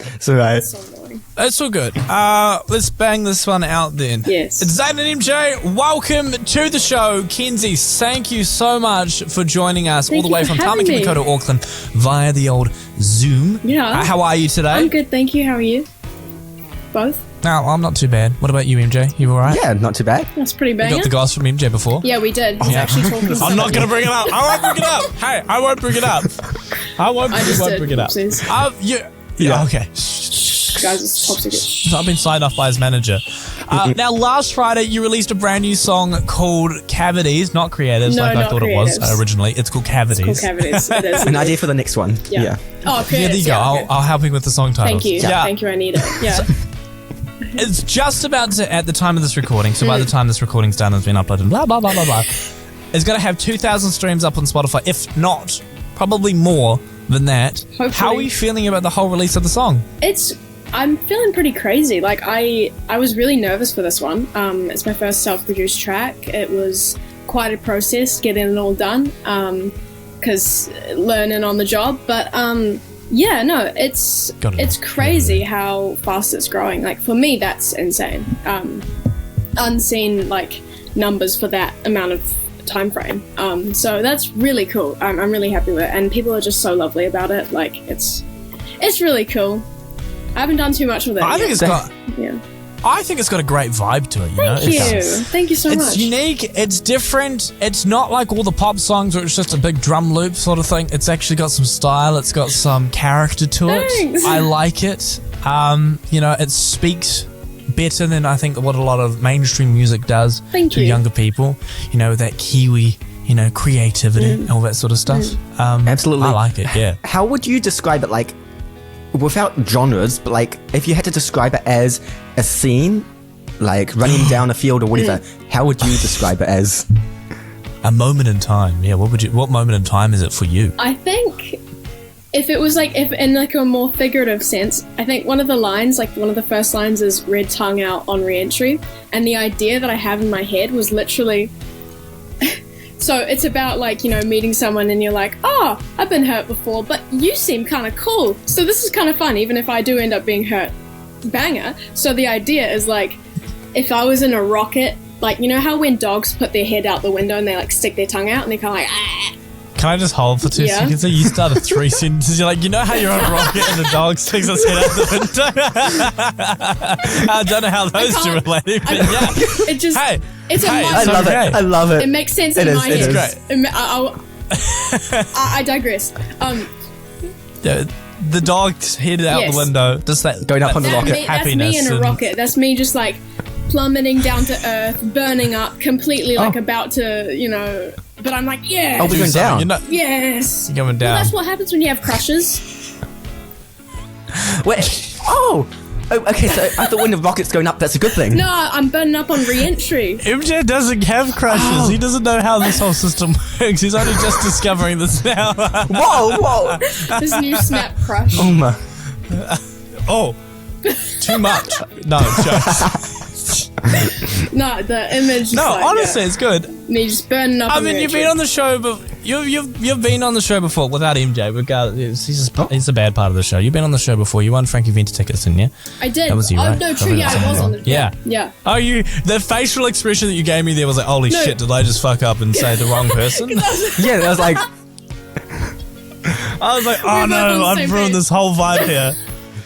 It's alright. So annoying. It's all good. Let's bang this one out then. Yes. It's Zain and MJ. Welcome to the show. Kenzy, thank you so much for joining us all the way from Tamaki Makaurau, Auckland via the old Zoom. Yeah. How are you today? I'm good, thank you. How are you? Both? No, I'm not too bad. What about you, MJ? You alright? Yeah, not too bad. That's pretty You bad. got the guys from MJ before? Yeah, we did. He's actually talking to I'm not going to bring it up. I won't bring it up. Hey, I won't bring it up. I won't bring it up. Oopsies. Yeah, okay. Guys, it's top secret. I've been signed off by his manager. Now, last Friday, you released a brand new song called Cavities, not Creatives, No, like I not thought it was Creatives. originally. It's called Cavities. It's called Cavities. It is. An idea for the next one. Yeah. Oh, creatives. Yeah, there you go. Yeah, okay. I'll help you with the song titles. Thank you. Yeah. Thank you, I need it. Yeah. It's just about to, at the time of this recording, so by the time this recording's done, it's been uploaded, blah, blah, blah, blah, blah. It's going to have 2,000 streams up on Spotify, if not, probably more than that. Hopefully. How are you feeling about the whole release of the song? I'm feeling pretty crazy. Like, I was really nervous for this one. It's my first self-produced track. It was quite a process getting it all done, because learning on the job. But yeah, no, it's crazy how fast it's growing. Like, for me, that's insane. Unseen like numbers for that amount of time frame. So that's really cool. I'm really happy with it, and people are just so lovely about it. Like, it's really cool. I haven't done too much with it. I think it's got. Yeah. I think it's got a great vibe to it. Thank you so much. It's unique. It's different. It's not like all the pop songs where it's just a big drum loop sort of thing. It's actually got some style. It's got some character to Thanks. it. I like it. It speaks better than I think what a lot of mainstream music does to younger people. That Kiwi, creativity and all that sort of stuff. Absolutely. I like it, yeah. How would you describe it, like, without genres, but like, if you had to describe it as a scene, like running down a field or whatever, how would you describe it as? A moment in time. Yeah, what moment in time is it for you? I think if it was like, if in like a more figurative sense, I think one of the lines, like one of the first lines is red tongue out on re-entry, and the idea that I have in my head was literally so it's about like, meeting someone and you're like, oh, I've been hurt before, but you seem kind of cool, so this is kind of fun, even if I do end up being hurt. Banger. So the idea is like, if I was in a rocket, like, how when dogs put their head out the window and they like stick their tongue out and they're kind of like, ah. Can I just hold for 2 seconds? So you started 3 sentences. You're like, how you're on a rocket and the dog sticks its head out the window? I don't know how those two related, but yeah. It just, it's I love it. I love it. It makes sense in my head. It's great. I digress. The dog's head out the window. Just that going up on the rocket. Happiness. That's me in a rocket. That's me just like plummeting down to earth, burning up, completely like about to, but I'm like, yeah. Oh, we're going down. Yes. You're going down. Well, that's what happens when you have crushes. Wait. Oh, okay. So I thought when the rocket's going up, that's a good thing. No, I'm burning up on re-entry. MJ doesn't have crushes. Oh. He doesn't know how this whole system works. He's only just discovering this now. Whoa. This new snap crush. Oh my. Too much. No, jokes. No, the image. No, honestly, it's good. Me just burning up. I mean, you've been on the show, but you've been on the show before without MJ. Regardless, he's a bad part of the show. You've been on the show before. You won Frankie Venter tickets, didn't you? I did. That was you, right? No, true. Yeah, I was on the. Yeah. Oh, the facial expression that you gave me there was like, holy shit! Did I just fuck up and say the wrong person? Yeah, that was like. I was like, oh no, I've ruined this whole vibe here.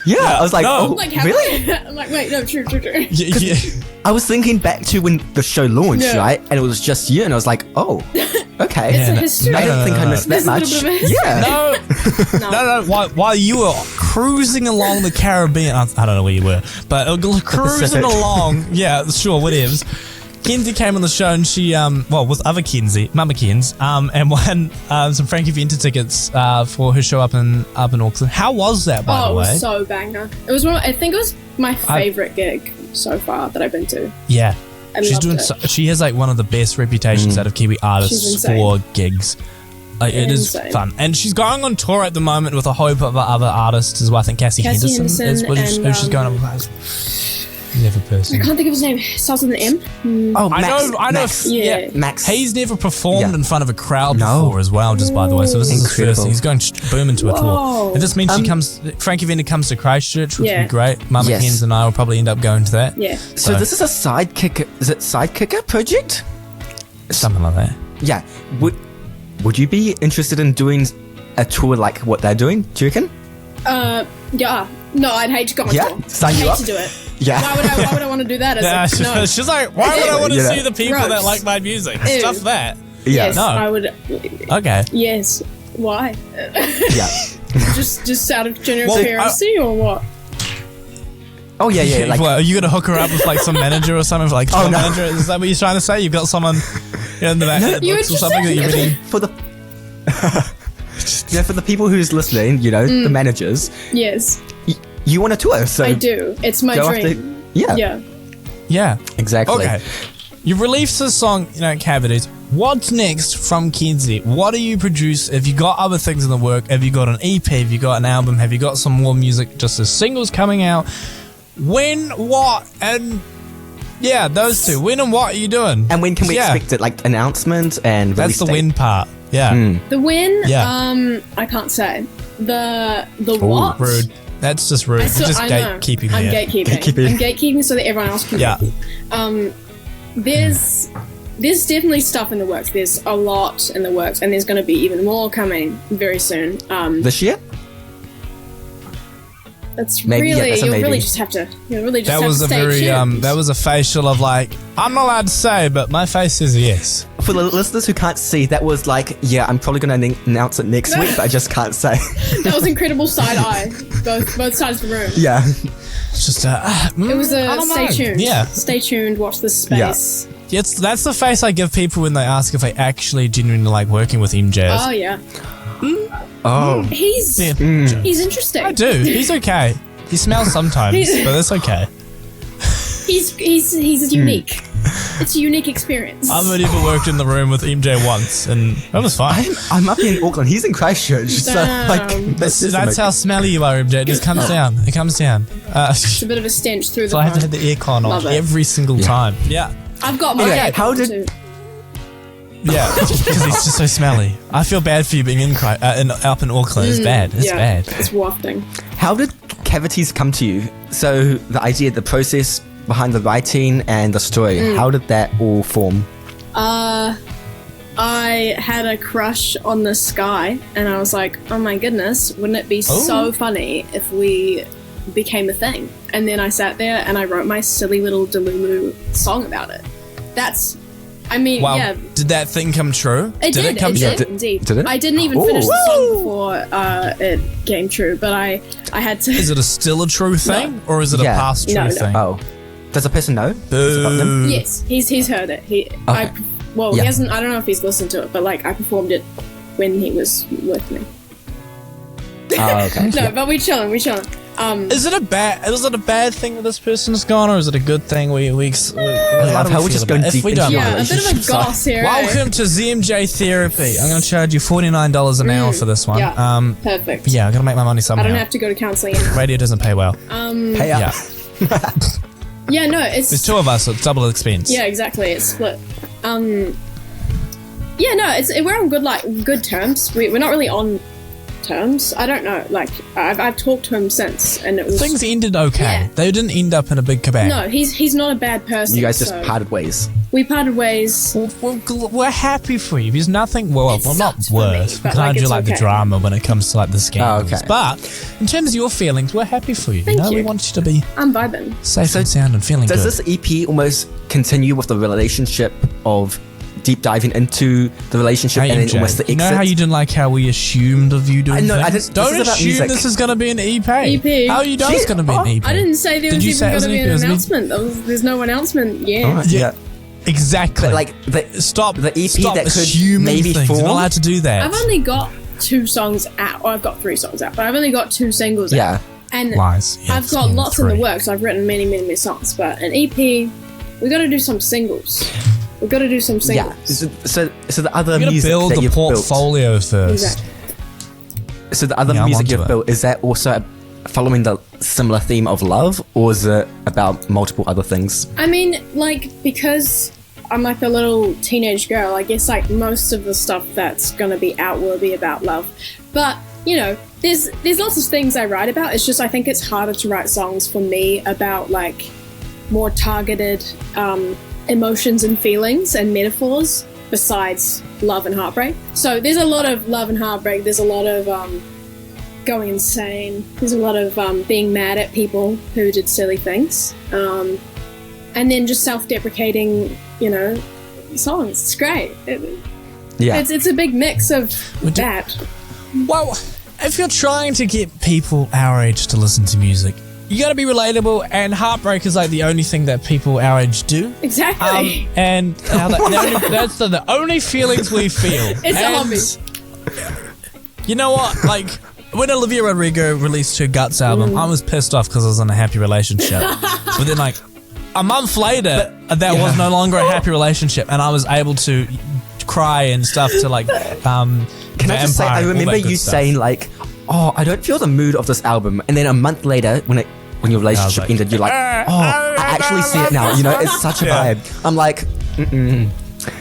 Yeah, I was like, no. oh, really? I'm like, wait, no, true. Yeah. I was thinking back to when the show launched, right? And it was just you, and I was like, oh, okay. It's a history. I don't think I missed that much. Yeah. No. While you were cruising along the Caribbean, I don't know where you were, but cruising along, yeah, sure, whatevs. Kenzy came on the show and she, with other Kenzy, Mama Kenz, and won some Frankie Venter tickets for her show up in Auckland. How was that, by the way? Oh, it was so banger. It was I think it was my favourite gig so far that I've been to. Yeah. She's doing. She has like one of the best reputations out of Kiwi artists for gigs. It is fun, and she's going on tour at the moment with a hope of other artists as well. I think Cassie Henderson is who she's going on with. Never I personally. can't think of his name. Starts with an M. Oh, I Max. know. Max. Yeah. Max. He's never performed Yeah. in front of a crowd No. before as well, just by the way. So this is his Incredible. first thing. He's going boom into a tour. Whoa. And this means Frankie Vender comes to Christchurch, which would Yeah. be great. Mama Yes. Kens and I will probably end up going to that. Yeah. So this is a sidekicker. Is it sidekicker project? Something like that. Yeah. Would you be interested in doing a tour like what they're doing? Do you reckon? Yeah. No, I'd hate to go on Yeah? tour. Sign I'd you hate up? to do it. Yeah. Why would I want to do that? It's Yeah, like, no. she's like, why would I want to Yeah. see the people that Gross. like my music? Ew. Stuff that. Yeah. Yes, No. I would. Okay. Yes. Why? Yeah. just out of general Well, curiosity or what? Oh yeah, yeah. Like, What, are you gonna hook her up with like some manager or something? Like, Oh, some no. manager? Is that what you're trying to say? You've got someone in the back of the You books or were something that just you really. for the yeah, for the people who's listening, you know, the managers, Yes, you want a tour, so I do. It's my go dream. after. Yeah. Yeah. Yeah. Exactly. Okay. You released the song, Cavities. What's next from Kenzy? What do you produce? Have you got other things in the work? Have you got an EP? Have you got an album? Have you got some more music just as singles coming out? When, what, and yeah, those two. When and what are you doing? And when can we Yeah. expect it? Like announcement and That's release the date? win part. Yeah. The win. Yeah. I can't say. The what? Rude. That's just rude. You're just I know. gatekeeping I'm there. gatekeeping. Gatekeeping. I'm gatekeeping so that everyone else can. Yeah. There's definitely stuff in the works. There's a lot in the works, and there's going to be even more coming very soon. This year? That's Maybe, yeah, really that's a you'll maybe. really just have to. You'll really just That have was to a stay very tuned. that was a facial of like, I'm not allowed to say, but my face says yes. For the listeners who can't see, that was like, yeah, I'm probably going to announce it next week, but I just can't say. That was incredible side eye, both sides of the room. Yeah. It's just It was I a don't stay know. tuned. Yeah. Stay tuned. Watch this space. That's the face I give people when they ask if they actually genuinely like working with MJ. Oh yeah. Oh. He's Yeah. he's interesting. I do. He's okay. He smells sometimes, but that's okay. He's unique. It's a unique experience. I've only ever worked in the room with MJ once, and that was fine. I'm up in Auckland. He's in Christchurch. So, like, Damn. That's how smelly you are, MJ. It just comes down. It comes down. It's a bit of a stench through So the I have to home. have the aircon on Love it. every single time. Yeah. I've got my Anyway, hair how too. did- Yeah, because he's just so smelly. I feel bad for you being up in Auckland. It's bad. It's yeah, bad. It's wafting. How did Cavities come to you? So the idea, the process behind the writing and the story, how did that all form? I had a crush on the sky, and I was like, oh my goodness, wouldn't it be so funny if we became a thing? And then I sat there and I wrote my silly little Delulu song about it. That's, I mean, Wow. yeah. Did that thing come true? It did. it come It true? did, indeed. Did it? I didn't even Ooh. finish the song before it came true, but I had to. Is it still a true thing, or is it Yeah. a past true No, no. thing? Oh. Does a person know? It's about them? Boo. Yes, he's heard it. He Yeah. he hasn't. I don't know if he's listened to it, but like I performed it when he was with me. Oh, okay. No, but we chilling. Is it a bad thing that this person's gone, or is it a good thing? I love how we're just going deep If we into don't your Yeah, know. a bit of a relationship goss here. Welcome to ZMJ Therapy. I'm going to charge you $49 an hour for this one. Yeah. Perfect. Yeah, I'm going to make my money I somehow. don't have to go to counselling anymore. Radio doesn't pay well. Pay up. Yeah. Yeah, no, it's There's two of us, so it's double expense. yeah, exactly. It's split. Yeah, no, we're on good terms. We're not really on terms. I don't know. Like I've talked to him since, and it was Things ended okay. Yeah. They didn't end up in a big kabang. no. He's not a bad person. You guys just so parted ways. we parted ways. We're happy for you. There's nothing. Well, It not sucks for me, worse. We but, can't like, do it's like the okay. drama when it comes to like the scandals. okay. But in terms of your feelings, we're happy for you. Thank We you. want you to be I'm vibing. safe and sound and feeling Does good. this EP almost continue with the relationship of deep diving into the relationship Hey, and then MJ, almost the you exit? know how you didn't like how we assumed of you doing I know, I things? didn't- this Don't is about assume music. this is going to be an EP. EP. How you know it's going to be an EP? I didn't say there Did was you even say it going was to an be EP? an It was an EP? announcement. There's no announcement yet. Alright, Yeah. yeah. Exactly. But like the Stop. the EP Stop that could assuming maybe things. You're form. not allowed to do that. I've only got 2 songs out. Or I've got 3 songs out, but I've only got 2 singles out. Yeah. And Lies. Yeah, I've it's got been lots in 3. the works. I've written many, many, many songs, but an EP, we got to do some singles. We've got to do some singles. Yeah. So the other You're going to music build that the you've portfolio first. Exactly. built. So the other Yeah, I'm music onto you've it. built, is that also following the similar theme of love, or is it about multiple other things? I mean, like, because I'm like a little teenage girl, I guess like most of the stuff that's gonna be out will be about love. But, you know, there's lots of things I write about. It's just I think it's harder to write songs for me about like more targeted emotions and feelings and metaphors besides love and heartbreak. So there's a lot of love and heartbreak. There's a lot of going insane. There's a lot of being mad at people who did silly things. And then just self-deprecating, you know, songs. It's great. It's a big mix of that. Well, if you're trying to get people our age to listen to music, you got to be relatable, and heartbreak is like the only thing that people our age do. Exactly. And that's the only feelings we feel. It's a hobby. You know what? Like, when Olivia Rodrigo released her Guts album, I was pissed off because I was in a happy relationship. But then, like, a month later, that was no longer a happy relationship, and I was able to cry and stuff to, like, Can I just say, I remember you saying, like, oh, I don't feel the mood of this album. And then a month later, when your relationship ended, you're like, oh, I actually see it now. You know, it's such a vibe. I'm like,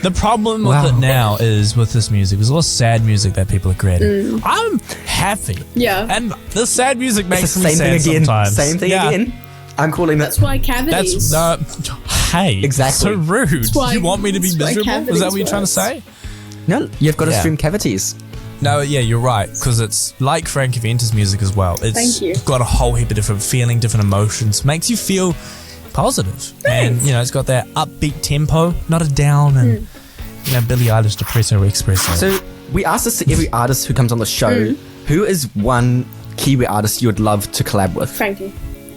The problem with it now is with this music, there's a lot of sad music that people are creating. I'm happy. Yeah. And the sad music makes me same sad thing again. sometimes. Same thing again. I'm calling that. That's why cavities. Hey, Exactly. so rude. why- You want me to be that's why miserable? Is that what you're trying to cavities say? No, you've got to Yeah. stream cavities. No, yeah, you're right. Because it's like Frankie Venter's music as well. It's Thank you. got a whole heap of different feeling, different emotions. Makes you feel positive. And, you know, it's got that upbeat tempo, not a down and, you know, Billie Eilish depresso espresso. So we asked this to every artist who comes on the show. Who is one Kiwi artist you would love to collab with? Frankie.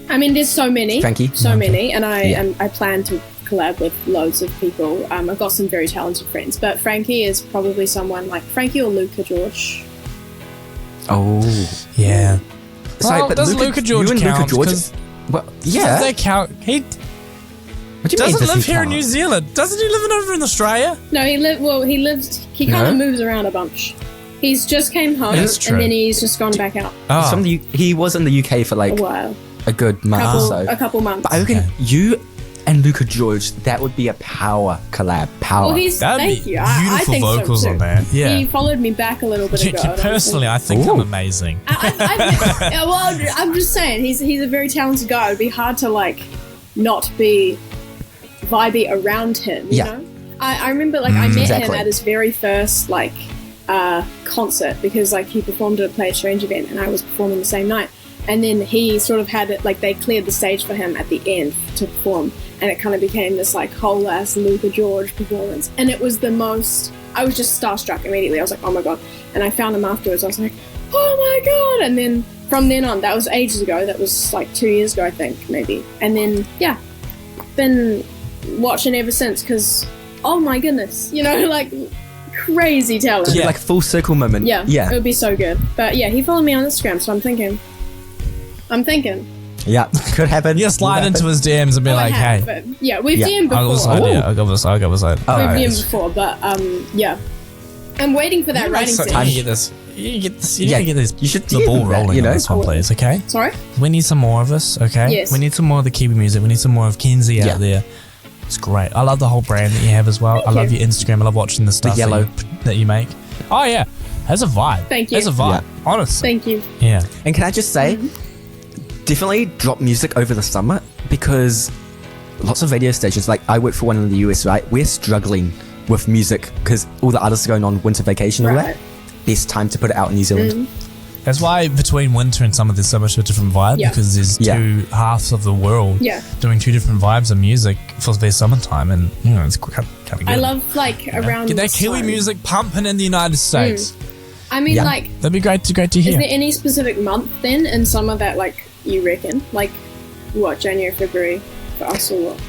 I mean, there's so many. Frankie? So many. And I plan to collab with loads of people. I've got some very talented friends. But Frankie is probably someone like Frankie or Luca George. Oh. Yeah. Sorry, Well, but does Luca George you and count? Luca George. 'Cause Well, Does yeah. that count? He What do you mean, doesn't does live he here in count? New Zealand. Doesn't he live over in Australia? No, he lives, he kind of moves around a bunch. He's just came home That's true. and then he's just gone back out He's from the he was in the UK for a like while. a good month or so. A couple months. But I reckon you and Luca George, that would be a power collab. Power. Well, he's That'd thank be you. I beautiful think vocals so too. on there. Yeah. He followed me back a little bit ago. and I was Personally, like- I think Ooh. I'm amazing. I'm just saying he's a very talented guy. It'd be hard to like not be vibey around him. You Yeah. know? I remember like I met Exactly. him at his very first like concert because like he performed at a Play It Strange event and I was performing the same night. And then he sort of had it like they cleared the stage for him at the end to perform, and it kind of became this like whole ass Luca George performance. And it was the most. I was just starstruck immediately. I was like, oh my god! And I found him afterwards. I was like, oh my god! And then from then on, that was ages ago. That was like 2 years ago, I think, maybe. And then yeah, been watching ever since because oh my goodness, you know, like crazy talent. It'd be like a full circle moment. Yeah, Yeah. it would be so good. But yeah, he followed me on Instagram, so I'm thinking. Yeah. Could happen. You slide into his DMs and be Oh, I like, have, hey. but yeah, we've Yeah. DM'd I got this before. idea. I got this idea. We've Alright. DM'd before, but yeah, I'm waiting for that writing Time to session. get this. You get this. You Yeah, need to get this. you should the DM ball that, rolling you know? on this one, please. Okay. Sorry. We need some more of this. Okay. Yes. We need some more of the Kiwi music. We need some more of Kenzy Yeah. out there. It's great. I love the whole brand that you have as well. Thank I love you. your Instagram. I love watching the stuff yellow. that you make. Oh yeah, has a vibe. Thank you. Has a vibe. Yeah. Honestly. Thank you. Yeah. And can I just say, definitely drop music over the summer because lots of radio stations, like I work for one in the US, right? We're struggling with music because all the artists are going on winter vacation and all Right. that. Best time to put it out in New Zealand. That's why between winter and summer there's so much of a different vibe Yeah. because there's Yeah. two halves of the world Yeah. doing two different vibes of music for their summertime, and you know it's kind of good. I love like around Get that this Kiwi time. music pumping in the United States. I mean, Yeah. like, That'd be great to is hear. there any specific month then in summer that like you reckon, like, what January, February for us or what?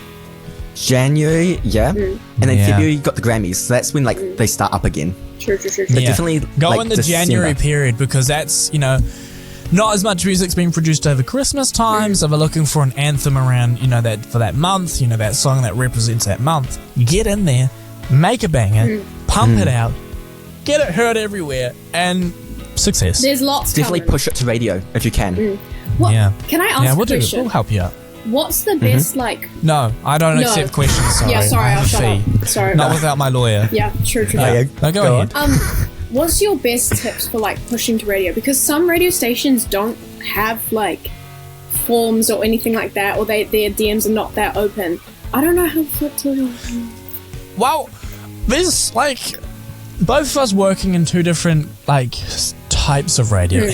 January, yeah. And then Yeah. February, you got the Grammys. So that's when like they start up again. True. But definitely go like in the December. January period because that's not as much music's being produced over Christmas time, so we're looking for an anthem around that for that month, that song that represents that month. You get in there, make a banger, pump it out, get it heard everywhere, and success. There's lots Definitely coming. push it to radio if you can. What? Yeah. Can I ask Yeah, a we'll question? We'll help you out. What's the best like? No, I don't No. accept questions. Sorry. Yeah, sorry, I have I'll a shut fee. up. Sorry. Not without my lawyer. Yeah, true. Oh, yeah. No, go ahead. What's your best tips for like pushing to radio? Because some radio stations don't have like forms or anything like that, or their DMs are not that open. I don't know how to. Well, there's like both of us working in two different like types of radio.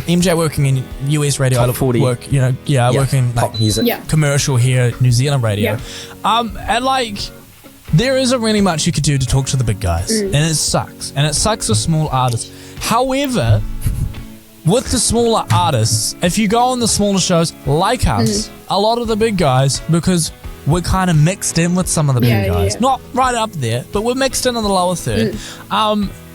MJ working in US radio, Top I 40. work, I work in like pop music. Yeah. commercial here, New Zealand radio. Yeah. And like there isn't really much you could do to talk to the big guys, and it sucks. And it sucks for small artists. However, with the smaller artists, if you go on the smaller shows like us, a lot of the big guys, because we're kind of mixed in with some of the big guys, yeah. not right up there, but we're mixed in the lower third.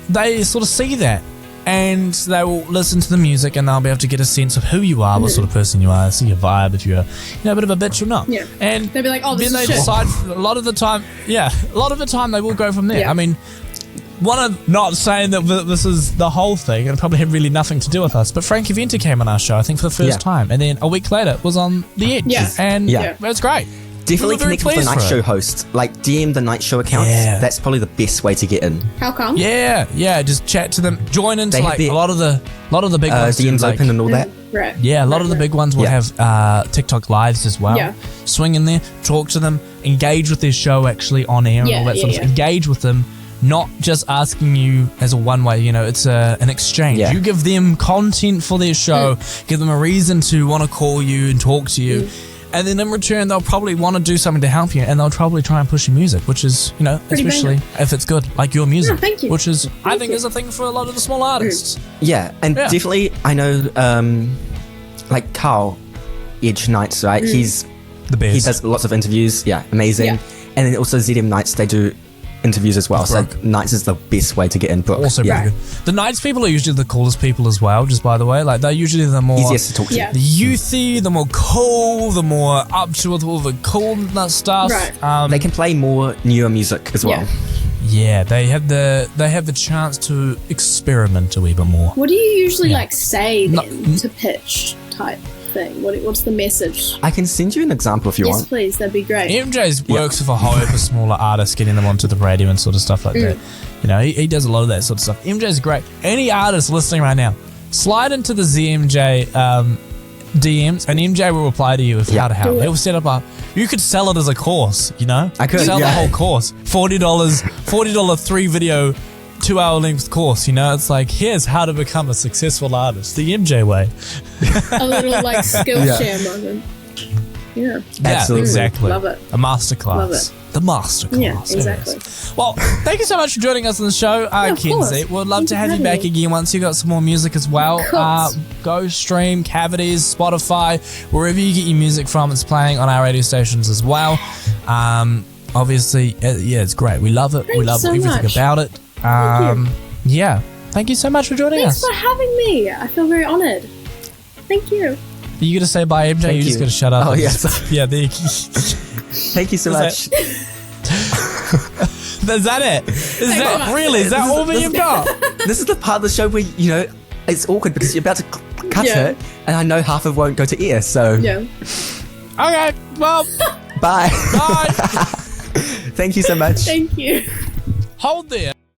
They sort of see that, and they will listen to the music, and they'll be able to get a sense of who you are, what sort of person you are, see your vibe, if you're a bit of a bitch or not. Yeah. And They'll be like, oh, this then is they shit. decide. A lot of the time they will go from there. Yeah. I mean, not saying that this is the whole thing, and it probably had really nothing to do with us, but Frankie Venter came on our show, I think, for the first time, and then a week later was on The Edge. Yeah. And Yeah. it was great. Definitely We were very connect with the pleased night for show it. host. Like DM the night show account. Yeah. That's probably the best way to get in. How come? Yeah, just chat to them, join into They have like their- a lot of the big ones. do, DMs like, open and all that. Right. Yeah, a lot of the big ones will Yeah. have TikTok lives as well. Yeah. Swing in there, talk to them, engage with their show actually on air and Yeah, all that sort of yeah, stuff. Engage with them, not just asking you as a one way, it's an exchange. Yeah. You give them content for their show, give them a reason to want to call you and talk to you. And then in return, they'll probably want to do something to help you, and they'll probably try and push your music, which is, Pretty especially if it's good, like your music. Yeah, thank you. Which is, I Thank think, you. is a thing for a lot of the small artists. Yeah, and Yeah. definitely I know like Carl Edge Nights, right? He's The best. he does lots of interviews. Yeah, amazing. Yeah. And then also ZM Nights, they do interviews as well. So Brooke. Nights is the best way to get in. Brooke. Also yeah. pretty good. The Nights people are usually the coolest people as well, just by the way. Like, they're usually the more Easiest to talk to. Yeah. the youthy, the more cool, the more up to with all the cool stuff. Right. They can play more newer music as well. Yeah, they have the chance to experiment a wee bit more. What do you usually Yeah. like say No- then to pitch type thing? What's the message? I can send you an example if you Yes, want. please. That'd be great. MJ's works with a whole heap of smaller artists, getting them onto the radio and sort of stuff like that. He does a lot of that sort of stuff. MJ's great. Any artist listening right now, slide into the ZMJ DMs, and MJ will reply to you with how to help. Do it. He'll set up you could sell it as a course, I could, sell the yeah. whole course. $40 3 video 2-hour length course. It's like, here's how to become a successful artist the MJ way. A little like skill Yeah. share moment. Yeah. Absolutely. Yeah, exactly. Love it. A masterclass. Love it. The masterclass. Yeah, it exactly. is. Well, thank you so much for joining us on the show, of Kenzy. course. We'd love Thank to you have for you back having me. again once you got some more music as well. Of course. Go stream Cavities, Spotify, wherever you get your music from. It's playing on our radio stations as well. Obviously, it's great. We love it. We Thanks love so everything much. about it. Yeah. Thank you so much for joining Thanks us. for having me. I feel very honoured. Thank you. Are you going to say bye, MJ? Thank You just you. got to shut up. Oh, and yes. just- Yeah, there you Thank you so Is much. Is that it? Is that really? Is that all that you've got? This is the part of the show where, it's awkward because you're about to cut Yeah. it, and I know half of it won't go to air, so Yeah. Okay, well, bye. bye. Thank you so much. Thank you. Hold there.